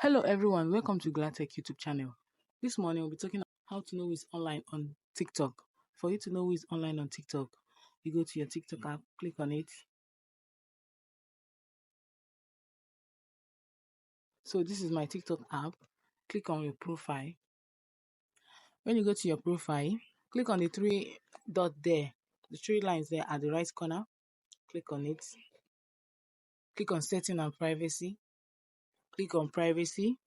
Hello everyone, welcome to Gladtech YouTube channel. This morning we'll be talking about how to know who is online on TikTok. For you to know who is online on TikTok, you go to your TikTok app, click on it. So this is my TikTok app. Click on your profile. When you go to your profile, click on the three dot there, the three lines there at the right corner. Click on it. Click on setting and privacy. Click on privacy.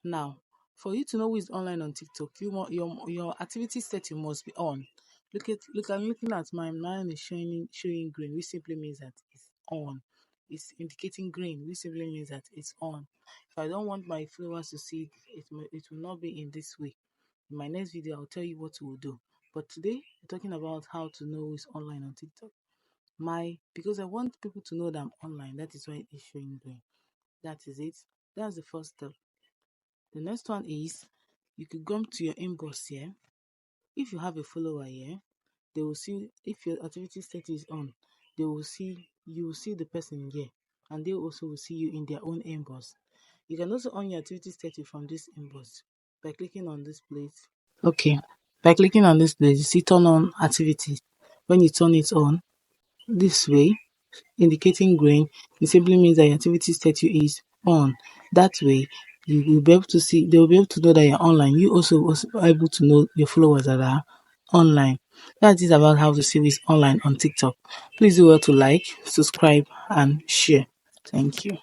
Now, for you to know who is online on TikTok, your activity setting must be on. I'm looking at mine is showing green, which simply means that it's on. It's indicating green, which simply means that it's on. If I don't want my followers to see it will not be in this way. In my next video, I'll tell you what we'll do. But today, we're talking about how to know who is online on TikTok. Because I want people to know that I'm online, that is why it's showing green. That is it. That's the first step. The next one is you could come to your inbox here. If you have a follower here, they will see if your activity status is on, you will see the person here, and they also will see you in their own inbox. You can also on your activity status from this inbox by clicking on this place. Okay. By clicking on this place, you see turn on activities. When you turn it on this way, indicating green, it simply means that your activity status is on. That way, you will be able to see, they will be able to know that you're online. You also are able to know your followers that are online. That is about how to see this online on TikTok. Please do well to like, subscribe, and share. Thank you.